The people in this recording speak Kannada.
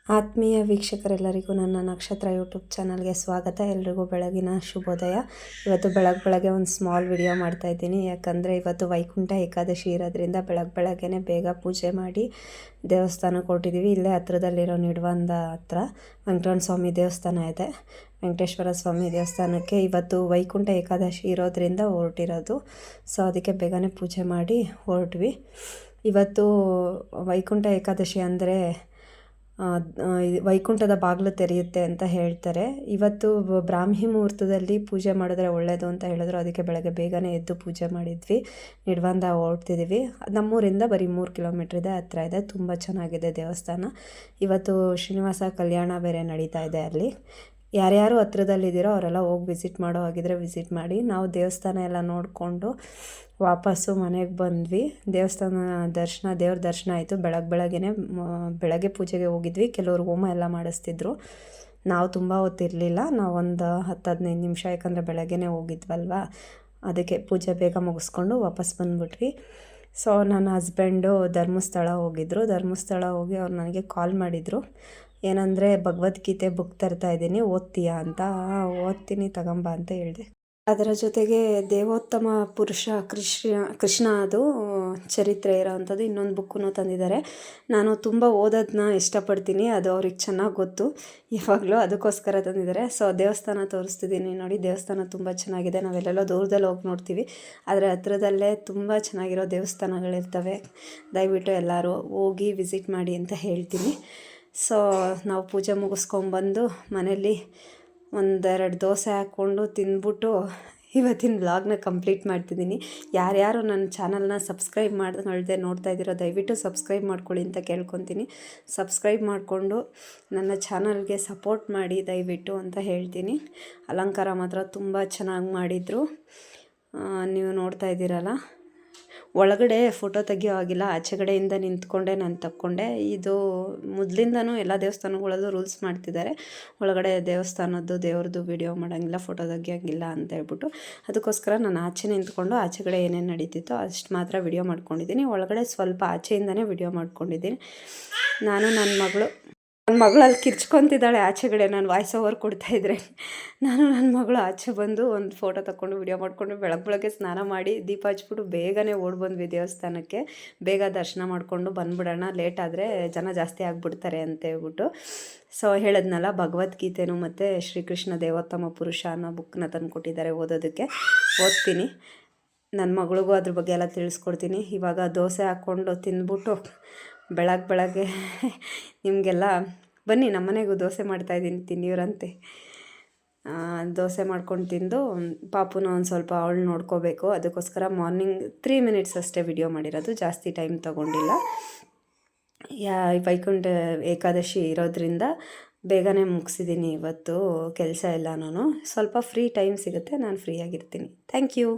ಆತ್ಮೀಯ ವೀಕ್ಷಕರೆಲ್ಲರಿಗೂ ನನ್ನ ನಕ್ಷತ್ರ ಯೂಟ್ಯೂಬ್ ಚಾನಲ್ಗೆ ಸ್ವಾಗತ. ಎಲ್ರಿಗೂ ಬೆಳಗಿನ ಶುಭೋದಯ. ಇವತ್ತು ಬೆಳಗ್ಗೆ ಒಂದು ಸ್ಮಾಲ್ ವಿಡಿಯೋ ಮಾಡ್ತಾಯಿದ್ದೀನಿ. ಯಾಕಂದರೆ ಇವತ್ತು ವೈಕುಂಠ ಏಕಾದಶಿ ಇರೋದ್ರಿಂದ ಬೆಳಗ್ಗೆನೇ ಬೇಗ ಪೂಜೆ ಮಾಡಿ ದೇವಸ್ಥಾನಕ್ಕೆ ಹೊರಟಿದ್ದೀವಿ. ಇಲ್ಲೇ ಹತ್ರದಲ್ಲಿರೋ ನಿಡ್ವಂದ ಹತ್ರ ವೆಂಕಟರಮಣ ಸ್ವಾಮಿ ದೇವಸ್ಥಾನ ಇದೆ. ವೆಂಕಟೇಶ್ವರ ಸ್ವಾಮಿ ದೇವಸ್ಥಾನಕ್ಕೆ ಇವತ್ತು ವೈಕುಂಠ ಏಕಾದಶಿ ಇರೋದ್ರಿಂದ ಹೊರಟಿರೋದು. ಸೊ ಅದಕ್ಕೆ ಬೇಗನೆ ಪೂಜೆ ಮಾಡಿ ಹೊರಟ್ವಿ. ಇವತ್ತು ವೈಕುಂಠ ಏಕಾದಶಿ ಅಂದರೆ ವೈಕುಂಠದ ಬಾಗಿಲು ತೆರೆಯುತ್ತೆ ಅಂತ ಹೇಳ್ತಾರೆ. ಇವತ್ತು ಬ್ರಾಹ್ಮಿ ಮುಹೂರ್ತದಲ್ಲಿ ಪೂಜೆ ಮಾಡಿದ್ರೆ ಒಳ್ಳೆಯದು ಅಂತ ಹೇಳಿದ್ರು. ಅದಕ್ಕೆ ಬೆಳಗ್ಗೆ ಬೇಗನೆ ಎದ್ದು ಪೂಜೆ ಮಾಡಿದ್ವಿ. ನಿಡ್ವಂದ ಹೊರಡ್ತಿದ್ದೀವಿ. ನಮ್ಮೂರಿಂದ ಬರೀ 3 ಕಿಲೋಮೀಟ್ರ್ ಇದೆ, ಹತ್ರ ಇದೆ. ತುಂಬ ಚೆನ್ನಾಗಿದೆ ದೇವಸ್ಥಾನ. ಇವತ್ತು ಶ್ರೀನಿವಾಸ ಕಲ್ಯಾಣ ಬೇರೆ ನಡೀತಾ ಇದೆ ಅಲ್ಲಿ. ಯಾರ್ಯಾರು ಹತ್ರದಲ್ಲಿದ್ದೀರೋ ಅವರೆಲ್ಲ ಹೋಗಿ ವಿಸಿಟ್ ಮಾಡೋ ಹಾಗಿದ್ರೆ ವಿಸಿಟ್ ಮಾಡಿ. ನಾವು ದೇವಸ್ಥಾನ ಎಲ್ಲ ನೋಡಿಕೊಂಡು ವಾಪಸ್ಸು ಮನೆಗೆ ಬಂದ್ವಿ. ದೇವ್ರ ದರ್ಶನ ಆಯಿತು. ಬೆಳಗ್ಗೆ ಪೂಜೆಗೆ ಹೋಗಿದ್ವಿ. ಕೆಲವರು ಹೋಮ ಎಲ್ಲ ಮಾಡಿಸ್ತಿದ್ರು. ನಾವು ತುಂಬ ಹೊತ್ತಿರಲಿಲ್ಲ. ನಾವು ಒಂದು 10-15 ನಿಮಿಷ, ಯಾಕಂದರೆ ಬೆಳಗ್ಗೆನೇ ಹೋಗಿದ್ವಲ್ವ, ಅದಕ್ಕೆ ಪೂಜೆ ಬೇಗ ಮುಗಿಸ್ಕೊಂಡು ವಾಪಸ್ ಬಂದುಬಿಟ್ವಿ. ಸೊ ನನ್ನ ಹಸ್ಬೆಂಡು ಧರ್ಮಸ್ಥಳ ಹೋಗಿದ್ದರು. ಧರ್ಮಸ್ಥಳ ಹೋಗಿ ಅವ್ರು ನನಗೆ ಕಾಲ್ ಮಾಡಿದರು. ಏನಂದರೆ ಭಗವದ್ಗೀತೆ ಬುಕ್ ತರ್ತಾಯಿದ್ದೀನಿ, ಓದ್ತೀಯಾ ಅಂತ. ಓದ್ತೀನಿ, ತಗೊಂಬ ಅಂತ ಹೇಳಿದೆ. ಅದರ ಜೊತೆಗೆ ದೇವೋತ್ತಮ ಪುರುಷ ಕೃಷ್ಣ ಅದು ಚರಿತ್ರೆ ಇರೋವಂಥದ್ದು ಇನ್ನೊಂದು ಬುಕ್ಕನ್ನು ತಂದಿದ್ದಾರೆ. ನಾನು ತುಂಬ ಓದೋದನ್ನ ಇಷ್ಟಪಡ್ತೀನಿ, ಅದು ಅವ್ರಿಗೆ ಚೆನ್ನಾಗಿ ಗೊತ್ತು. ಇವಾಗಲೂ ಅದಕ್ಕೋಸ್ಕರ ತಂದಿದ್ದಾರೆ. ಸೊ ದೇವಸ್ಥಾನ ತೋರಿಸ್ತಿದ್ದೀನಿ ನೋಡಿ. ದೇವಸ್ಥಾನ ತುಂಬ ಚೆನ್ನಾಗಿದೆ. ನಾವೆಲ್ಲೆಲ್ಲೋ ದೂರದಲ್ಲಿ ಹೋಗಿ ನೋಡ್ತೀವಿ, ಆದರೆ ಹತ್ರದಲ್ಲೇ ತುಂಬ ಚೆನ್ನಾಗಿರೋ ದೇವಸ್ಥಾನಗಳಿರ್ತವೆ. ದಯವಿಟ್ಟು ಎಲ್ಲರೂ ಹೋಗಿ ವಿಸಿಟ್ ಮಾಡಿ ಅಂತ ಹೇಳ್ತೀನಿ. ಸೊ ನಾವು ಪೂಜೆ ಮುಗಿಸ್ಕೊಂಬಂದು ಮನೇಲಿ 1-2 ದೋಸೆ ಹಾಕ್ಕೊಂಡು ತಿಂದ್ಬಿಟ್ಟು ಇವತ್ತಿನ ವ್ಲಾಗ್ನ ಕಂಪ್ಲೀಟ್ ಮಾಡ್ತಿದ್ದೀನಿ. ಯಾರ್ಯಾರು ನನ್ನ ಚಾನಲ್ನ ಸಬ್ಸ್ಕ್ರೈಬ್ ಮಾಡ್ದೆ ನೋಡ್ತಾ ಇದ್ದೀರೋ ದಯವಿಟ್ಟು ಸಬ್ಸ್ಕ್ರೈಬ್ ಮಾಡ್ಕೊಳ್ಳಿ ಅಂತ ಕೇಳ್ಕೊತೀನಿ. ಸಬ್ಸ್ಕ್ರೈಬ್ ಮಾಡಿಕೊಂಡು ನನ್ನ ಚಾನಲ್ಗೆ ಸಪೋರ್ಟ್ ಮಾಡಿ ದಯವಿಟ್ಟು ಅಂತ ಹೇಳ್ತೀನಿ. ಅಲಂಕಾರ ಮಾತ್ರ ತುಂಬ ಚೆನ್ನಾಗಿ ಮಾಡಿದರು. ನೀವು ನೋಡ್ತಾ ಇದ್ದೀರಲ್ಲ. ಒಳಗಡೆ ಫೋಟೋ ತೆಗಿಯೋ ಆಗಿಲ್ಲ, ಆಚೆಗಡೆಯಿಂದ ನಿಂತ್ಕೊಂಡೆ ನಾನು ತಕ್ಕೊಂಡೆ. ಇದು ಮೊದಲಿಂದನೂ ಎಲ್ಲ ದೇವಸ್ಥಾನಗಳಲ್ಲೂ ರೂಲ್ಸ್ ಮಾಡ್ತಿದ್ದಾರೆ, ಒಳಗಡೆ ದೇವಸ್ಥಾನದ್ದು ದೇವ್ರದ್ದು ವಿಡಿಯೋ ಮಾಡೋಂಗಿಲ್ಲ, ಫೋಟೋ ತೆಗಿಯೋಂಗಿಲ್ಲ ಅಂತ ಹೇಳ್ಬಿಟ್ಟು. ಅದಕ್ಕೋಸ್ಕರ ನಾನು ಆಚೆ ನಿಂತ್ಕೊಂಡು ಆಚೆಗಡೆ ಏನೇನು ನಡೀತಿತ್ತೋ ಅಷ್ಟು ಮಾತ್ರ ವಿಡಿಯೋ ಮಾಡ್ಕೊಂಡಿದ್ದೀನಿ. ಒಳಗಡೆ ಸ್ವಲ್ಪ ಆಚೆಯಿಂದನೇ ವಿಡಿಯೋ ಮಾಡ್ಕೊಂಡಿದ್ದೀನಿ. ನನ್ನ ಮಗಳು ಅಲ್ಲಿ ಕಿರ್ಚ್ಕೊತಿದ್ದಾಳೆ ಆಚೆಗಡೆ, ನಾನು ವಾಯ್ಸ್ ಓವರ್ ಕೊಡ್ತಾಯಿದ್ರೆ. ನನ್ನ ಮಗಳು ಆಚೆ ಬಂದು ಒಂದು ಫೋಟೋ ತಗೊಂಡು ವಿಡಿಯೋ ಮಾಡಿಕೊಂಡು ಬೆಳಗ್ಗೆ ಸ್ನಾನ ಮಾಡಿ ದೀಪ ಹಚ್ಬಿಟ್ಟು ಬೇಗನೆ ಓಡಿ ಬಂದ್ವಿ ದೇವಸ್ಥಾನಕ್ಕೆ. ಬೇಗ ದರ್ಶನ ಮಾಡಿಕೊಂಡು ಬಂದ್ಬಿಡೋಣ, ಲೇಟ್ ಆದರೆ ಜನ ಜಾಸ್ತಿ ಆಗಿಬಿಡ್ತಾರೆ ಅಂತ ಹೇಳ್ಬಿಟ್ಟು. ಸೊ ಹೇಳಿದ್ನಲ್ಲ, ಭಗವದ್ಗೀತೆನೂ ಮತ್ತು ಶ್ರೀಕೃಷ್ಣ ದೇವೋತ್ತಮ ಪುರುಷ ಅನ್ನೋ ಬುಕ್ಕನ್ನ ತಂದು ಕೊಟ್ಟಿದ್ದಾರೆ ಓದೋದಕ್ಕೆ. ಓದ್ತೀನಿ. ನನ್ನ ಮಗಳಿಗೂ ಅದ್ರ ಬಗ್ಗೆ ಎಲ್ಲ ತಿಳಿಸ್ಕೊಡ್ತೀನಿ. ಇವಾಗ ದೋಸೆ ಹಾಕ್ಕೊಂಡು ತಿಂದ್ಬಿಟ್ಟು ಬೆಳಗ್ಗೆ ನಿಮಗೆಲ್ಲ ಬನ್ನಿ ನಮ್ಮ ಮನೆಗೂ ದೋಸೆ ಮಾಡ್ತಾಯಿದ್ದೀನಿ, ತಿನ್ನಿವ್ರಂತೆ. ದೋಸೆ ಮಾಡ್ಕೊಂಡು ತಿಂದು ಪಾಪುನ ಒಂದು ಸ್ವಲ್ಪ ಅವಳು ನೋಡ್ಕೋಬೇಕು. ಅದಕ್ಕೋಸ್ಕರ ಮಾರ್ನಿಂಗ್ 3 ಮಿನಿಟ್ಸ್ ಅಷ್ಟೇ ವಿಡಿಯೋ ಮಾಡಿರೋದು, ಜಾಸ್ತಿ ಟೈಮ್ ತೊಗೊಂಡಿಲ್ಲ. ವೈಕುಂಠ ಏಕಾದಶಿ ಇರೋದ್ರಿಂದ ಬೇಗನೆ ಮುಗಿಸಿದ್ದೀನಿ ಇವತ್ತು ಕೆಲಸ ಎಲ್ಲ. ನಾನು ಸ್ವಲ್ಪ ಫ್ರೀ ಟೈಮ್ ಸಿಗುತ್ತೆ, ನಾನು ಫ್ರೀಯಾಗಿರ್ತೀನಿ. Thank you.